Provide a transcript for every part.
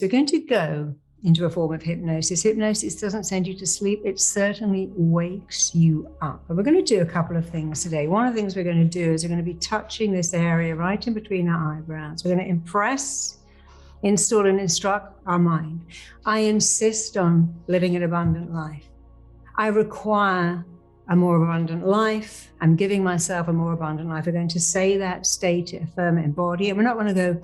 We're going to go into a form of hypnosis. Hypnosis doesn't send you to sleep. It certainly wakes you up. And we're going to do a couple of things today. One of the things we're going to do is we're going to be touching this area right in between our eyebrows. We're going to impress, install, and instruct our mind. I insist on living an abundant life. I require a more abundant life. I'm giving myself a more abundant life. We're going to say that, state it, affirm it, embody it. We're not going to go,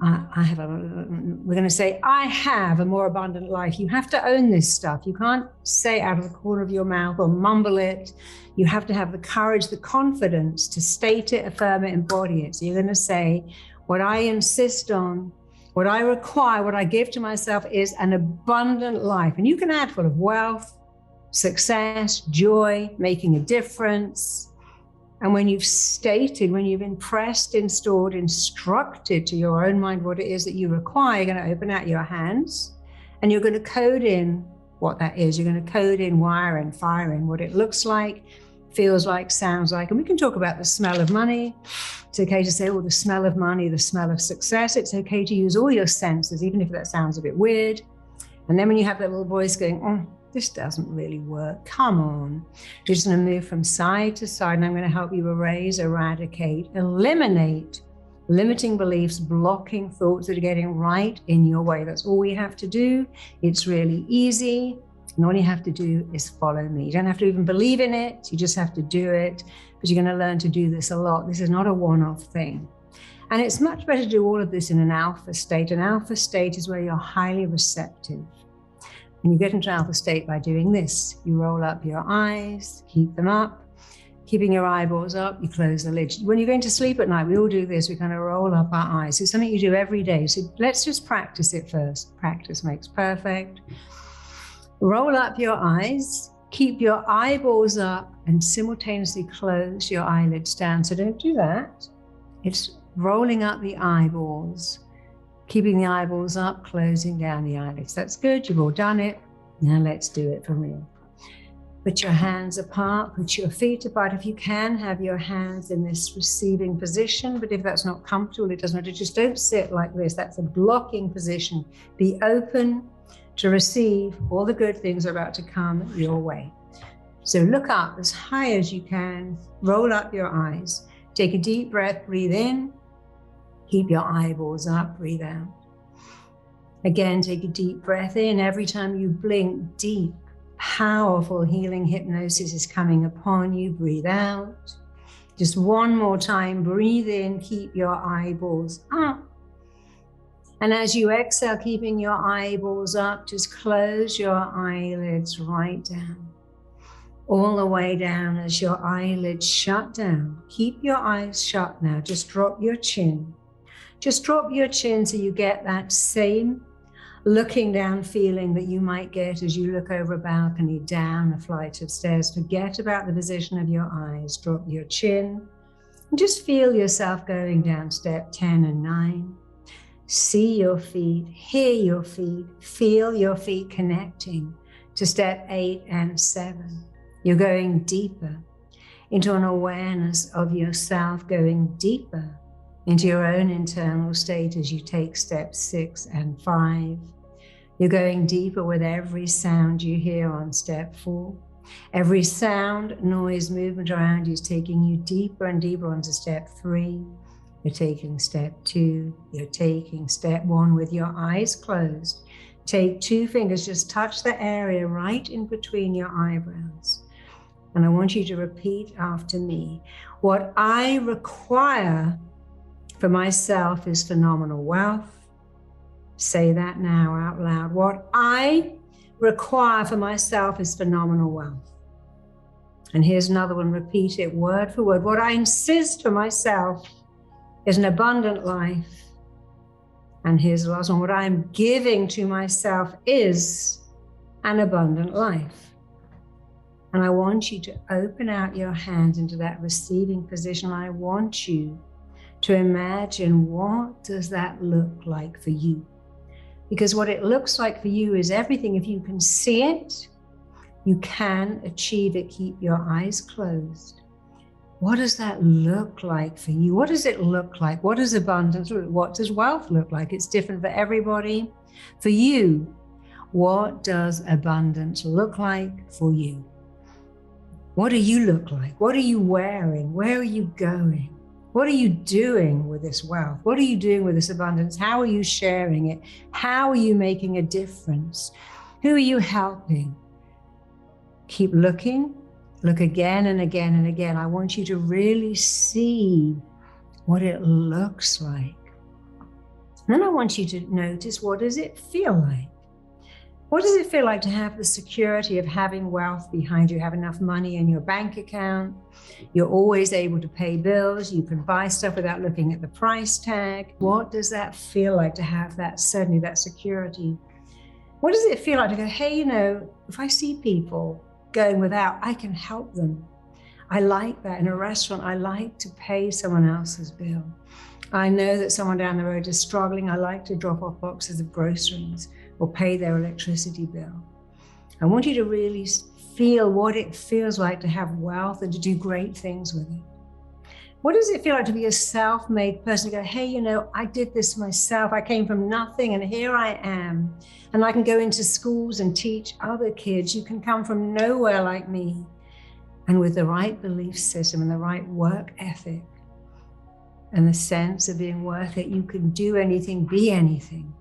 we're going to say, I have a more abundant life. You have to own this stuff. You can't say out of the corner of your mouth or mumble it. You have to have the courage, the confidence to state it, affirm it, embody it. So you're going to say, what I insist on, what I require, what I give to myself is an abundant life. And you can add full of wealth, success, joy, making a difference. And when you've stated, when you've impressed, installed, instructed to your own mind what it is that you require, you're going to open out your hands and you're going to code in what that is. You're going to code in wiring, firing, what it looks like, feels like, sounds like. And we can talk about the smell of money. It's okay to say, oh, the smell of money, the smell of success. It's okay to use all your senses, even if that sounds a bit weird. And then when you have that little voice going, oh, this doesn't really work. Come on. You're just going to move from side to side, and I'm going to help you erase, eradicate, eliminate limiting beliefs, blocking thoughts that are getting right in your way. That's all we have to do. It's really easy. And all you have to do is follow me. You don't have to even believe in it. You just have to do it. But you're going to learn to do this a lot. This is not a one-off thing. And it's much better to do all of this in an alpha state. An alpha state is where you're highly receptive. And you get into alpha state by doing this. You roll up your eyes, keep them up. Keeping your eyeballs up, you close the lid. When you're going to sleep at night, we all do this. We kind of roll up our eyes. It's something you do every day. So let's just practice it first. Practice makes perfect. Roll up your eyes, keep your eyeballs up, and simultaneously close your eyelids down. So don't do that. It's rolling up the eyeballs, keeping the eyeballs up, closing down the eyelids. That's good. You've all done it. Now let's do it for real. Put your hands apart, put your feet apart. If you can, have your hands in this receiving position, but if that's not comfortable, it doesn't matter. Just don't sit like this. That's a blocking position. Be open to receive all the good things are about to come your way. So look up as high as you can, roll up your eyes, take a deep breath, breathe in, keep your eyeballs up, breathe out. Again, take a deep breath in. Every time you blink, deep, powerful healing hypnosis is coming upon you. Breathe out. Just one more time, breathe in, keep your eyeballs up. And as you exhale, keeping your eyeballs up, just close your eyelids right down. All the way down as your eyelids shut down. Keep your eyes shut now. Just drop your chin. Just drop your chin so you get that same looking down feeling that you might get as you look over a balcony, down a flight of stairs. Forget about the position of your eyes. Drop your chin and just feel yourself going down step 10 and 9. See your feet, hear your feet, feel your feet connecting to step 8 and 7. You're going deeper into an awareness of yourself, going deeper into your own internal state as you take steps 6 and 5. You're going deeper with every sound you hear on step 4. Every sound, noise, movement around you is taking you deeper and deeper onto step 3. You're taking step 2. You're taking step 1 with your eyes closed. Take 2 fingers, just touch the area right in between your eyebrows. And I want you to repeat after me. What I require for myself is phenomenal wealth. Say that now out loud. What I require for myself is phenomenal wealth. And here's another one. Repeat it word for word. What I insist for myself is an abundant life. And here's the last one. What I'm giving to myself is an abundant life. And I want you to open out your hands into that receiving position. I want you to imagine, what does that look like for you? Because what it looks like for you is everything. If you can see it, you can achieve it. Keep your eyes closed. What does that look like for you? What does it look like? What does abundance look like? What does wealth look like? It's different for everybody. For you, what does abundance look like for you? What do you look like? What are you wearing? Where are you going? What are you doing with this wealth? What are you doing with this abundance? How are you sharing it? How are you making a difference? Who are you helping? Keep looking. Look again and again and again. I want you to really see what it looks like. Then I want you to notice, what does it feel like? What does it feel like to have the security of having wealth behind you, have enough money in your bank account? You're always able to pay bills. You can buy stuff without looking at the price tag. What does that feel like to have that certainty, that security? What does it feel like to go, hey, you know, if I see people going without, I can help them. I like that. In a restaurant, I like to pay someone else's bill. I know that someone down the road is struggling. I like to drop off boxes of groceries or pay their electricity bill. I want you to really feel what it feels like to have wealth and to do great things with it. What does it feel like to be a self-made person? To go, hey, you know, I did this myself. I came from nothing and here I am. And I can go into schools and teach other kids. You can come from nowhere like me. And with the right belief system and the right work ethic and the sense of being worth it, you can do anything, be anything.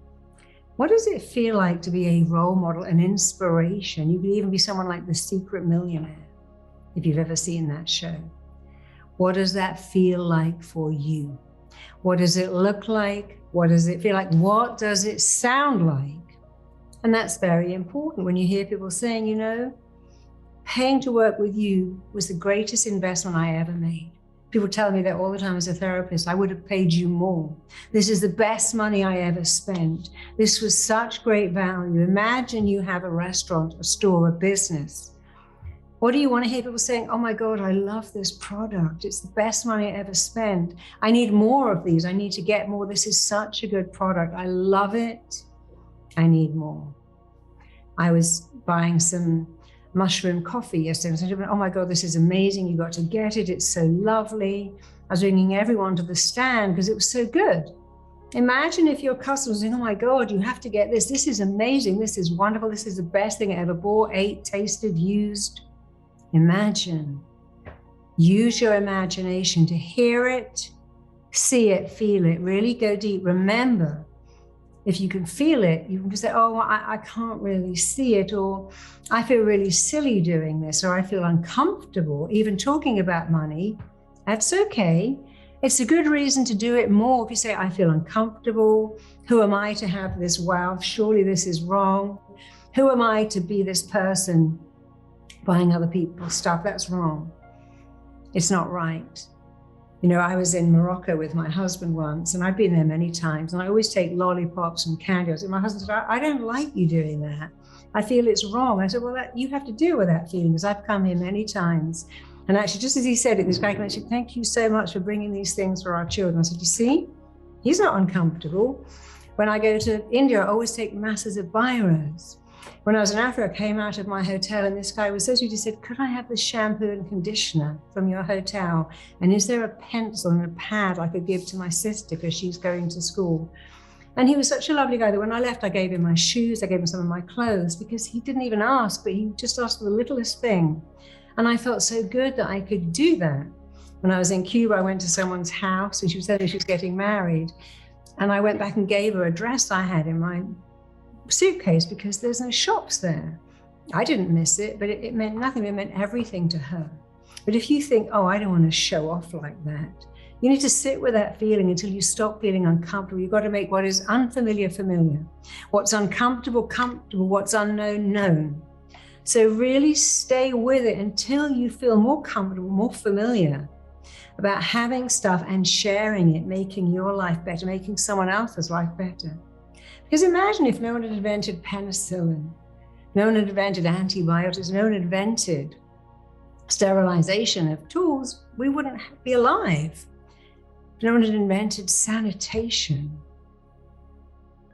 What does it feel like to be a role model, an inspiration? You could even be someone like The Secret Millionaire, if you've ever seen that show. What does that feel like for you? What does it look like? What does it feel like? What does it sound like? And that's very important when you hear people saying, you know, paying to work with you was the greatest investment I ever made. People tell me that all the time as a therapist. I would have paid you more. This is the best money I ever spent. This was such great value. Imagine you have a restaurant, a store, a business. What do you want to hear people saying? Oh my God, I love this product. It's the best money I ever spent. I need more of these. I need to get more. This is such a good product. I love it. I need more. I was buying some mushroom coffee yesterday. I said, oh my God, this is amazing. You got to get it. It's so lovely. I was bringing everyone to the stand because it was so good. Imagine if your customer was saying, oh my God, you have to get this. This is amazing. This is wonderful. This is the best thing I ever bought, ate, tasted, used. Imagine. Use your imagination to hear it, see it, feel it, really go deep. Remember, if you can feel it, you can say, oh, I can't really see it, or I feel really silly doing this, or I feel uncomfortable even talking about money. That's okay. It's a good reason to do it more. If you say, I feel uncomfortable, who am I to have this wealth? Surely this is wrong. Who am I to be this person buying other people's stuff? That's wrong. It's not right. You know, I was in Morocco with my husband once, and I've been there many times, and I always take lollipops and candy. And my husband said, I don't like you doing that. I feel it's wrong. I said, well, you have to deal with that feeling, because I've come here many times. And actually, just as he said it, this guy came, thank you so much for bringing these things for our children. I said, you see, he's not uncomfortable. When I go to India, I always take masses of biros. When I was in Africa, I came out of my hotel and this guy was so sweet. He said, could I have the shampoo and conditioner from your hotel? And is there a pencil and a pad I could give to my sister because she's going to school? And he was such a lovely guy that when I left, I gave him my shoes, I gave him some of my clothes, because he didn't even ask, but he just asked for the littlest thing. And I felt so good that I could do that. When I was in Cuba, I went to someone's house and she was telling me she was getting married. And I went back and gave her a dress I had in my suitcase because there's no shops there. I didn't miss it, but it meant nothing. It meant everything to her. But if you think, oh, I don't want to show off like that, you need to sit with that feeling until you stop feeling uncomfortable. You've got to make what is unfamiliar familiar, what's uncomfortable comfortable, what's unknown known. So really stay with it until you feel more comfortable, more familiar about having stuff and sharing it, making your life better, making someone else's life better. Because imagine if no one had invented penicillin, no one had invented antibiotics, no one had invented sterilization of tools, we wouldn't be alive. No one had invented sanitation.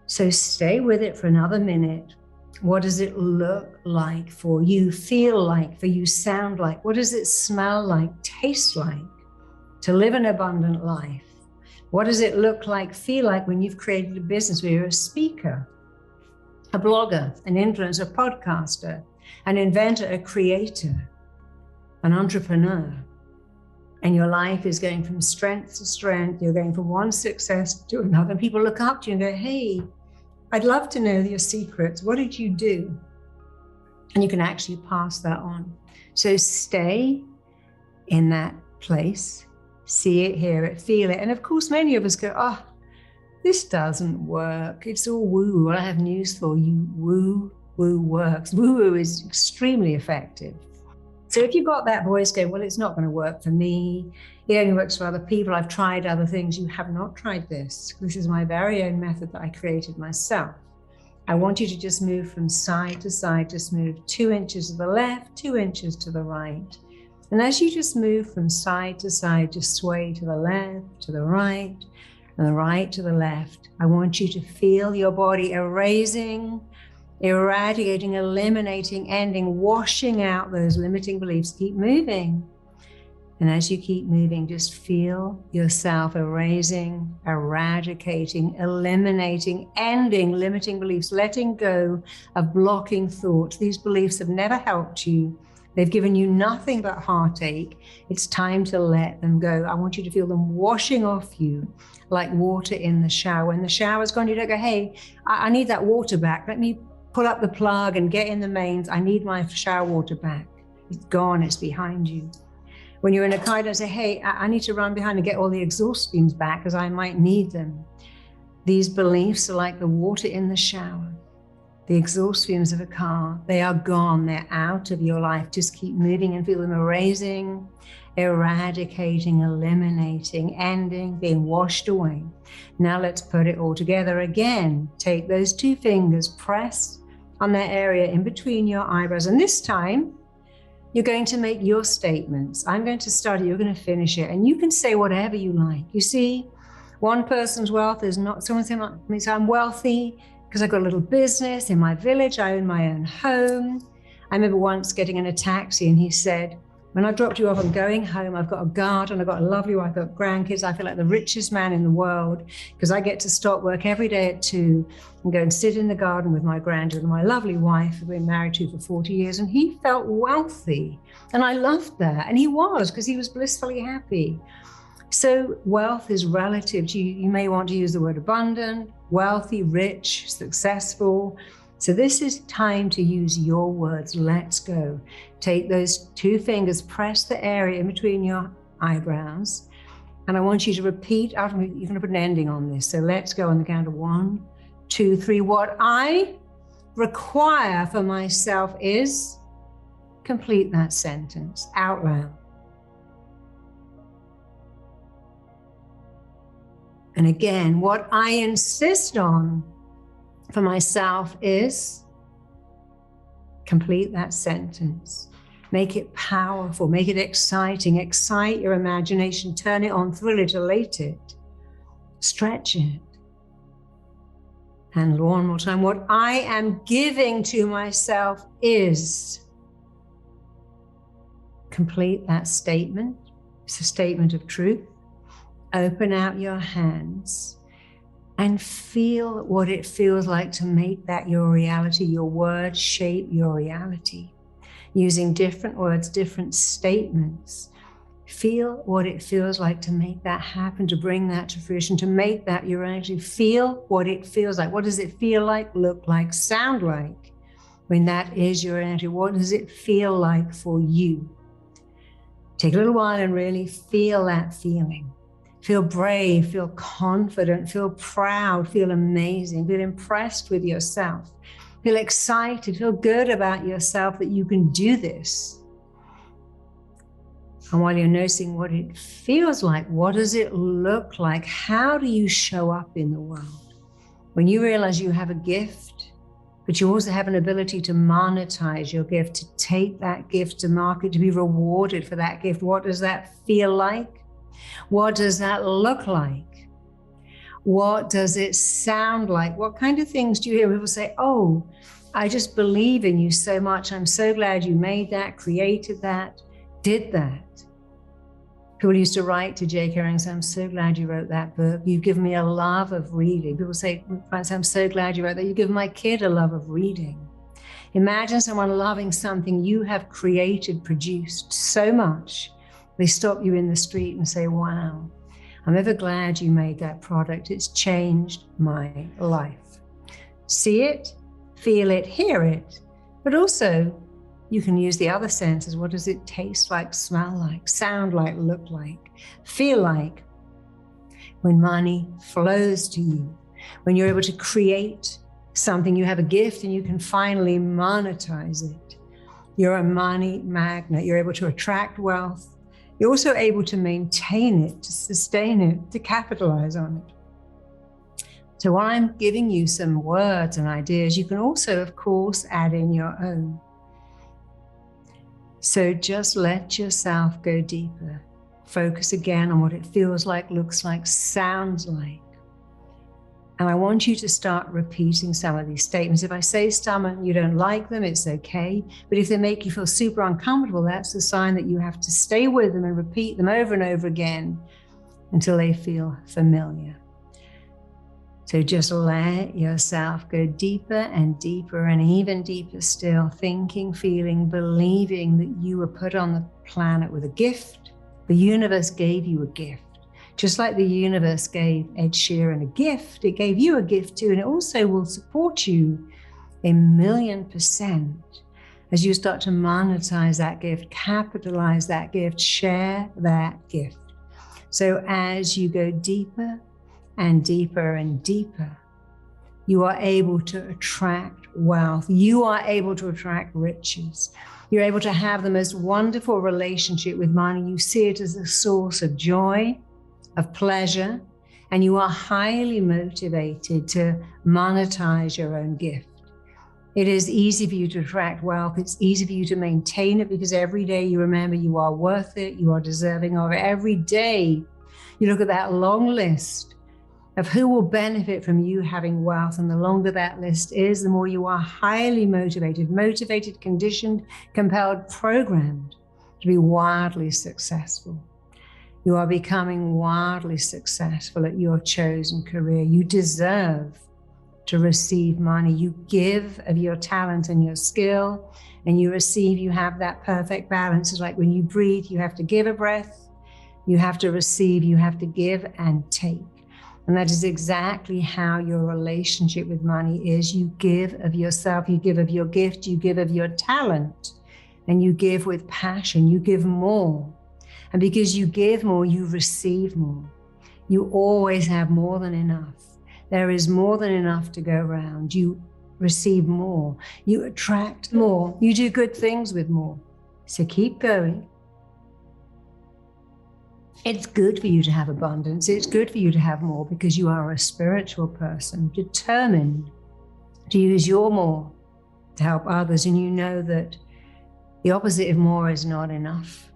So stay with it for another minute. What does it look like for you, feel like for you, sound like? What does it smell like, taste like to live an abundant life? What does it look like, feel like when you've created a business where you're a speaker? a blogger, an influencer, a podcaster, an inventor, a creator, an entrepreneur. And your life is going from strength to strength. You're going from one success to another. And people look up to you and go, hey, I'd love to know your secrets. What did you do? And you can actually pass that on. So stay in that place, see it, hear it, feel it. And of course, many of us go, oh, this doesn't work. It's all woo-woo. Well, I have news for you. Woo-woo works. Woo-woo is extremely effective. So if you've got that voice going, well, it's not going to work for me. It only works for other people. I've tried other things. You have not tried this. This is my very own method that I created myself. I want you to just move from side to side, just move 2 inches to the left, 2 inches to the right. And as you just move from side to side, just sway to the left, to the right, and the right to the left. I want you to feel your body erasing, eradicating, eliminating, ending, washing out those limiting beliefs. Keep moving. And as you keep moving, just feel yourself erasing, eradicating, eliminating, ending limiting beliefs, letting go of blocking thoughts. These beliefs have never helped you. They've given you nothing but heartache. It's time to let them go. I want you to feel them washing off you like water in the shower. When the shower's gone, you don't go, hey, I need that water back. Let me pull up the plug and get in the mains. I need my shower water back. It's gone, it's behind you. When you're in a car, don't say, hey, I need to run behind and get all the exhaust fumes back because I might need them. These beliefs are like the water in the shower. The exhaust fumes of a car, they are gone, they're out of your life. Just keep moving and feel them erasing, eradicating, eliminating, ending, being washed away. Now let's put it all together again. Take those 2 fingers, press on that area in between your eyebrows. And this time, you're going to make your statements. I'm going to start it, you're going to finish it. And you can say whatever you like. You see, one person's wealth is not, someone saying, I'm wealthy because I've got a little business in my village. I own my own home. I remember once getting in a taxi and he said, when I dropped you off, I'm going home. I've got a garden. I've got a lovely wife. I've got grandkids. I feel like the richest man in the world because I get to stop work every day at 2 and go and sit in the garden with my grandchildren, my lovely wife who we've been married to for 40 years. And he felt wealthy. And I loved that. And he was, because he was blissfully happy. So wealth is relative to you. You may want to use the word abundant, wealthy, rich, successful. So this is time to use your words. Let's go. Take those 2 fingers, press the area in between your eyebrows. And I want you to repeat after me. You're going to put an ending on this. So let's go on the count of 1, 2, 3. What I require for myself is, complete that sentence out loud. And again, what I insist on for myself is, complete that sentence. Make it powerful, make it exciting, excite your imagination, turn it on, thrill it, elate it, stretch it. And one more time, what I am giving to myself is, complete that statement. It's a statement of truth. Open out your hands and feel what it feels like to make that your reality. Your words shape your reality. Using different words, different statements. Feel what it feels like to make that happen, to bring that to fruition, to make that your reality. Feel what it feels like. What does it feel like, look like, sound like when that is your energy? What does it feel like for you? Take a little while and really feel that feeling. Feel brave, feel confident, feel proud, feel amazing, feel impressed with yourself, feel excited, feel good about yourself that you can do this. And while you're noticing what it feels like, what does it look like? How do you show up in the world? When you realize you have a gift, but you also have an ability to monetize your gift, to take that gift to market, to be rewarded for that gift, what does that feel like? What does that look like? What does it sound like? What kind of things do you hear people say, oh, I just believe in you so much. I'm so glad you made that, created that, did that. People used to write to J.K. Rowling and say, I'm so glad you wrote that book. You've given me a love of reading. People say, I'm so glad you wrote that. You've given my kid a love of reading. Imagine someone loving something you have created, produced so much. They stop you in the street and say, wow, I'm ever glad you made that product. It's changed my life. See it, feel it, hear it, but also you can use the other senses. What does it taste like, smell like, sound like, look like, feel like? When money flows to you, when you're able to create something, you have a gift and you can finally monetize it. You're a money magnet. You're able to attract wealth. You're also able to maintain it, to sustain it, to capitalize on it. So while I'm giving you some words and ideas, you can also, of course, add in your own. So just let yourself go deeper. Focus again on what it feels like, looks like, sounds like. And I want you to start repeating some of these statements. If I say some and you don't like them, it's okay. But if they make you feel super uncomfortable, that's a sign that you have to stay with them and repeat them over and over again until they feel familiar. So just let yourself go deeper and deeper and even deeper still, thinking, feeling, believing that you were put on the planet with a gift. The universe gave you a gift. Just like the universe gave Ed Sheeran a gift, it gave you a gift too, and it also will support you 1,000,000% as you start to monetize that gift, capitalize that gift, share that gift. So as you go deeper and deeper and deeper, you are able to attract wealth. You are able to attract riches. You're able to have the most wonderful relationship with money. You see it as a source of joy, of pleasure, and you are highly motivated to monetize your own gift. It is easy for you to attract wealth. It's easy for you to maintain it because every day you remember you are worth it, you are deserving of it. Every day you look at that long list of who will benefit from you having wealth, and the longer that list is, the more you are highly motivated, conditioned, compelled, programmed to be wildly successful. You are becoming wildly successful at your chosen career. You deserve to receive money. You give of your talent and your skill, and you receive. You have that perfect balance. It's like when you breathe, you have to give a breath, you have to receive, you have to give and take. And that is exactly how your relationship with money is. You give of yourself, you give of your gift, you give of your talent, and you give with passion. You give more. And because you give more, you receive more. You always have more than enough. There is more than enough to go around. You receive more. You attract more. You do good things with more. So keep going. It's good for you to have abundance. It's good for you to have more because you are a spiritual person determined to use your more to help others. And you know that the opposite of more is not enough.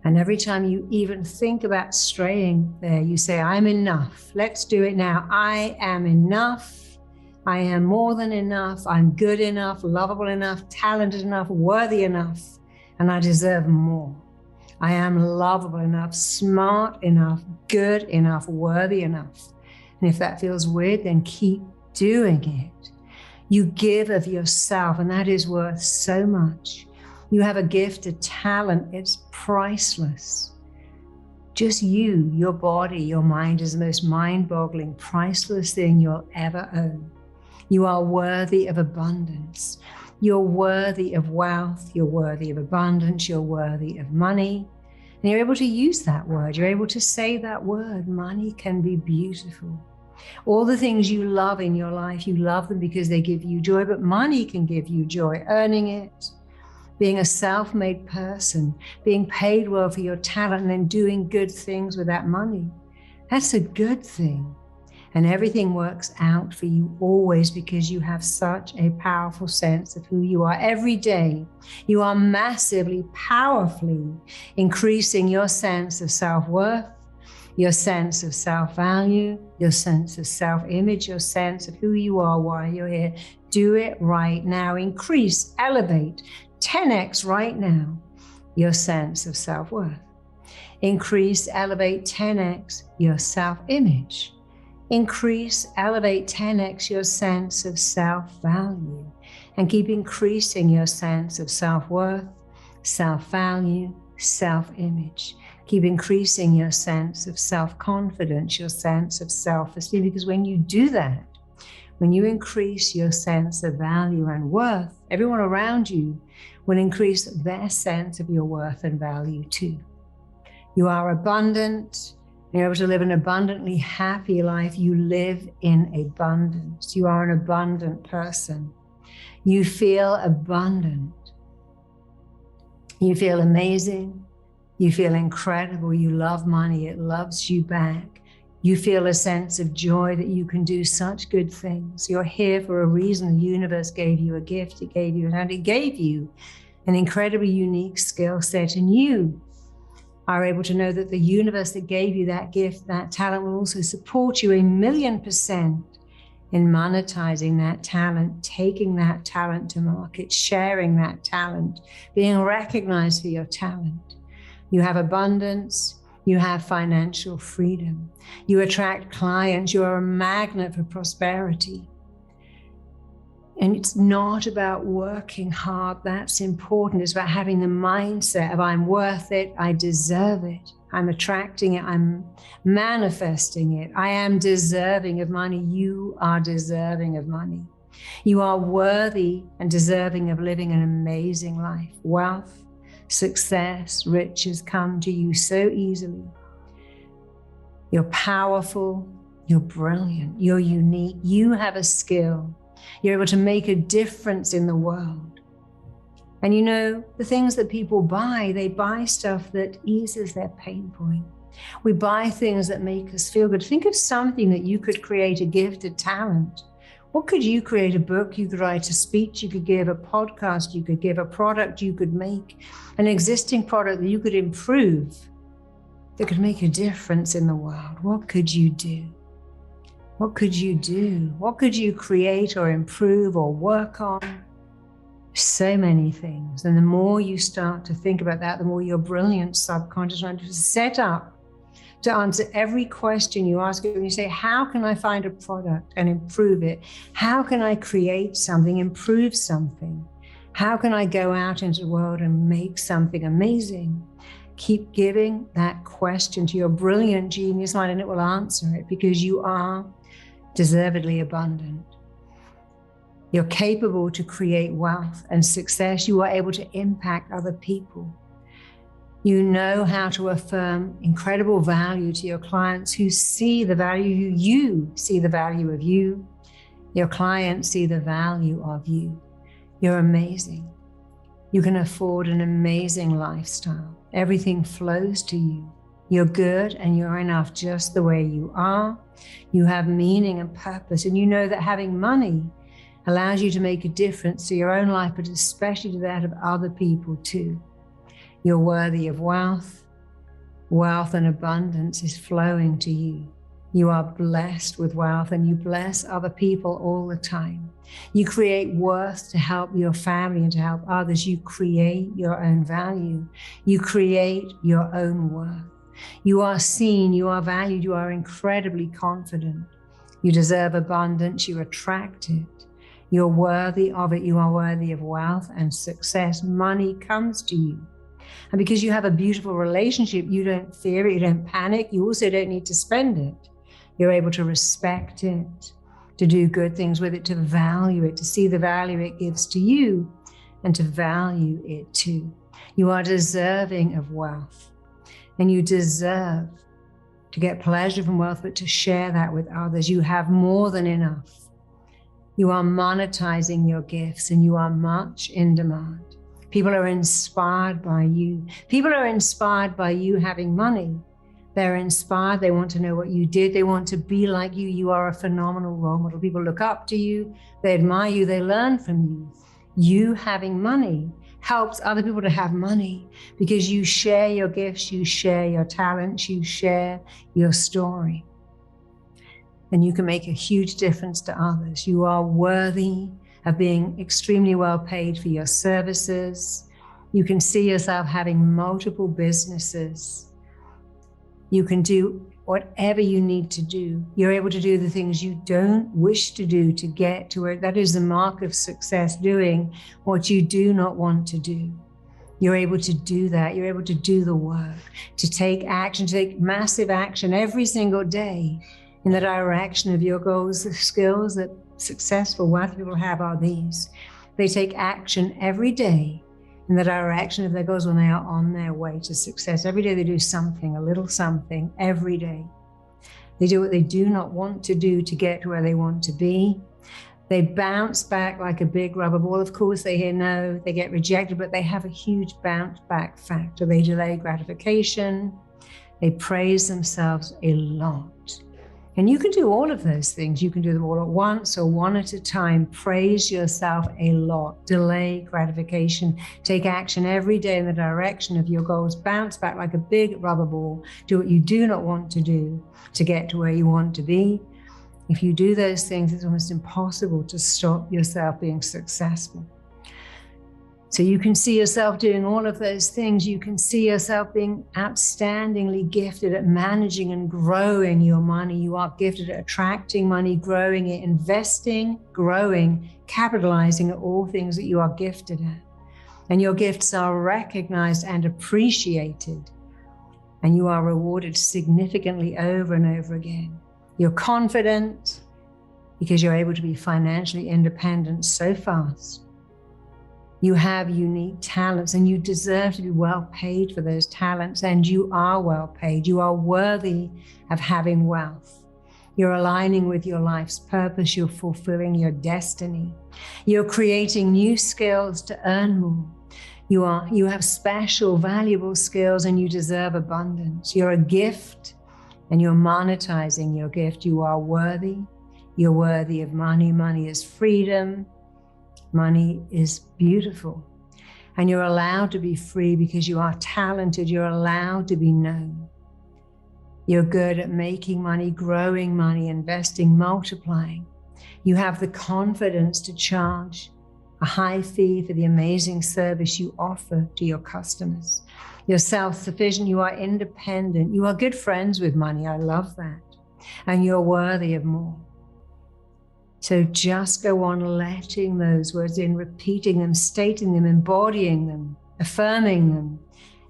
And every time you even think about straying there, you say, I'm enough. Let's do it now. I am enough. I am more than enough. I'm good enough, lovable enough, talented enough, worthy enough, and I deserve more. I am lovable enough, smart enough, good enough, worthy enough. And if that feels weird, then keep doing it. You give of yourself, and that is worth so much. You have a gift, a talent, it's priceless. Just you, your body, your mind is the most mind-boggling, priceless thing you'll ever own. You are worthy of abundance. You're worthy of wealth, you're worthy of abundance, you're worthy of money. And you're able to use that word, you're able to say that word. Money can be beautiful. All the things you love in your life, you love them because they give you joy, but money can give you joy. Earning it, being a self-made person, being paid well for your talent, and then doing good things with that money. That's a good thing. And everything works out for you always because you have such a powerful sense of who you are. Every day, you are massively, powerfully increasing your sense of self-worth, your sense of self-value, your sense of self-image, your sense of who you are while you're here. Do it right now. Increase, elevate, 10x right now your sense of self-worth. Increase, elevate 10x your self-image. Increase, elevate 10x your sense of self-value, and keep increasing your sense of self-worth, self-value, self-image. Keep increasing your sense of self-confidence, your sense of self-esteem, because when you do that, when you increase your sense of value and worth, everyone around you will increase their sense of your worth and value too. You are abundant. You're able to live an abundantly happy life. You live in abundance. You are an abundant person. You feel abundant. You feel amazing. You feel incredible. You love money. It loves you back. You feel a sense of joy that you can do such good things. You're here for a reason. The universe gave you a gift. It gave you an incredibly unique skill set. And you are able to know that the universe that gave you that gift, that talent, will also support you 1,000,000% in monetizing that talent, taking that talent to market, sharing that talent, being recognized for your talent. You have abundance. You have financial freedom. You attract clients. You are a magnet for prosperity. And it's not about working hard. That's important. It's about having the mindset of I'm worth it. I deserve it. I'm attracting it. I'm manifesting it. I am deserving of money. You are deserving of money. You are worthy and deserving of living an amazing life. Wealth, success, riches come to you so easily. You're powerful. You're brilliant. You're unique. You have a skill. You're able to make a difference in the world. And you know, the things that people buy, they buy stuff that eases their pain point. We buy things that make us feel good. Think of something that you could create, a gift, a talent. What could you create? A book, you could write a speech, you could give a podcast, you could give a product, you could make an existing product that you could improve, that could make a difference in the world. What could you do? What could you do? What could you create or improve or work on? So many things. And the more you start to think about that, the more your brilliant subconscious mind is set up to answer every question you ask it. When you say, how can I find a product and improve it? How can I create something, improve something? How can I go out into the world and make something amazing? Keep giving that question to your brilliant genius mind, and it will answer it, because you are deservedly abundant. You're capable to create wealth and success. You are able to impact other people. You know how to affirm incredible value to your clients who see the value. You see the value of you. Your clients see the value of you. You're amazing. You can afford an amazing lifestyle. Everything flows to you. You're good and you're enough just the way you are. You have meaning and purpose, and you know that having money allows you to make a difference to your own life, but especially to that of other people too. You're worthy of wealth. Wealth and abundance is flowing to you. You are blessed with wealth, and you bless other people all the time. You create worth to help your family and to help others. You create your own value. You create your own worth. You are seen, you are valued, you are incredibly confident. You deserve abundance, you attract it. You're worthy of it. You are worthy of wealth and success. Money comes to you. And because you have a beautiful relationship, you don't fear it, you don't panic. You also don't need to spend it. You're able to respect it, to do good things with it, to value it, to see the value it gives to you, and to value it too. You are deserving of wealth, and you deserve to get pleasure from wealth, but to share that with others. You have more than enough. You are monetizing your gifts, and you are much in demand. People are inspired by you. People are inspired by you having money. They're inspired. They want to know what you did. They want to be like you. You are a phenomenal role model. People look up to you. They admire you. They learn from you. You having money helps other people to have money, because you share your gifts, you share your talents, you share your story. And you can make a huge difference to others. You are worthy of being extremely well paid for your services. You can see yourself having multiple businesses. You can do whatever you need to do. You're able to do the things you don't wish to do to get to where that is the mark of success, doing what you do not want to do. You're able to do that. You're able to do the work, to take action, to take massive action every single day in the direction of your goals. The skills that successful, wealthy people have are these. They take action every day in the direction of their goals when they are on their way to success. Every day they do something, a little something, every day. They do what they do not want to do to get to where they want to be. They bounce back like a big rubber ball. Of course, they hear no, they get rejected, but they have a huge bounce back factor. They delay gratification. They praise themselves a lot. And you can do all of those things. You can do them all at once or one at a time. Praise yourself a lot. Delay gratification. Take action every day in the direction of your goals. Bounce back like a big rubber ball. Do what you do not want to do to get to where you want to be. If you do those things, it's almost impossible to stop yourself being successful. So you can see yourself doing all of those things. You can see yourself being outstandingly gifted at managing and growing your money. You are gifted at attracting money, growing it, investing, growing, capitalizing at all things that you are gifted at. And your gifts are recognized and appreciated. And you are rewarded significantly over and over again. You're confident because you're able to be financially independent so fast. You have unique talents and you deserve to be well paid for those talents, and you are well paid. You are worthy of having wealth. You're aligning with your life's purpose. You're fulfilling your destiny. You're creating new skills to earn more. You have special, valuable skills and you deserve abundance. You're a gift and you're monetizing your gift. You are worthy. You're worthy of money. Money is freedom. Money is beautiful, and you're allowed to be free because you are talented. You're allowed to be known. You're good at making money, growing money, investing, multiplying. You have the confidence to charge a high fee for the amazing service you offer to your customers. You're self-sufficient. You are independent. You are good friends with money. I love that. And you're worthy of more. So just go on letting those words in, repeating them, stating them, embodying them, affirming them.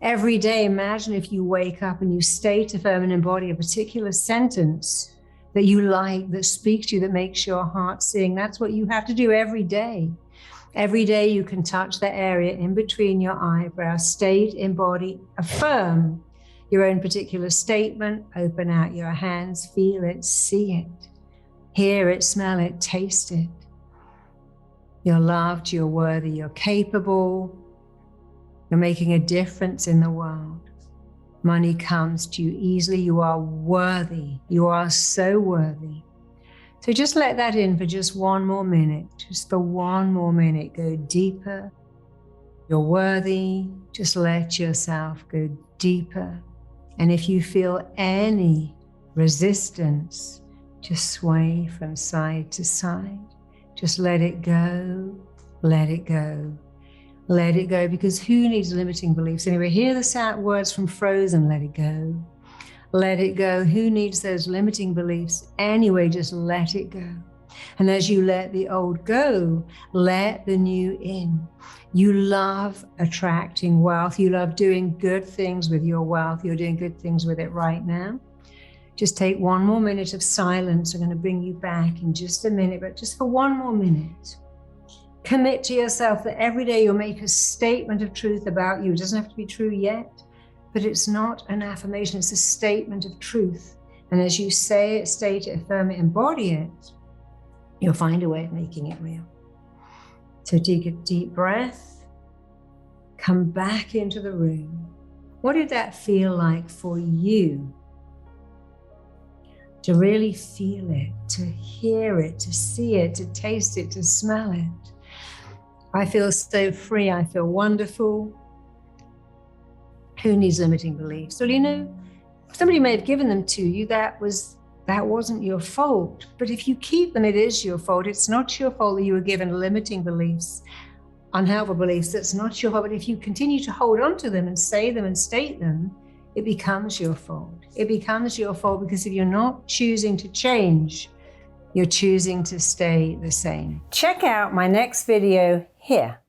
Every day, imagine if you wake up and you state, affirm, and embody a particular sentence that you like, that speaks to you, that makes your heart sing. That's what you have to do every day. Every day you can touch the area in between your eyebrows, state, embody, affirm your own particular statement, open out your hands, feel it, see it. Hear it, smell it, taste it. You're loved, you're worthy, you're capable. You're making a difference in the world. Money comes to you easily. You are worthy. You are so worthy. So just let that in for just one more minute. Just for one more minute. Go deeper. You're worthy. Just let yourself go deeper. And if you feel any resistance, just sway from side to side. Just let it go, let it go, let it go, because who needs limiting beliefs? Anyway, hear the words from Frozen, let it go. Let it go. Who needs those limiting beliefs? Anyway, just let it go. And as you let the old go, let the new in. You love attracting wealth. You love doing good things with your wealth. You're doing good things with it right now. Just take one more minute of silence. I'm going to bring you back in just a minute, but just for one more minute. Commit to yourself that every day you'll make a statement of truth about you. It doesn't have to be true yet, but it's not an affirmation. It's a statement of truth. And as you say it, state it, affirm it, embody it, you'll find a way of making it real. So take a deep breath. Come back into the room. What did that feel like for you? To really feel it, to hear it, to see it, to taste it, to smell it. I feel so free. I feel wonderful. Who needs limiting beliefs? Well, you know, somebody may have given them to you. That wasn't your fault. But if you keep them, it is your fault. It's not your fault that you were given limiting beliefs, unhelpful beliefs. That's not your fault. But if you continue to hold on to them and say them and state them, it becomes your fault. It becomes your fault because if you're not choosing to change, you're choosing to stay the same. Check out my next video here.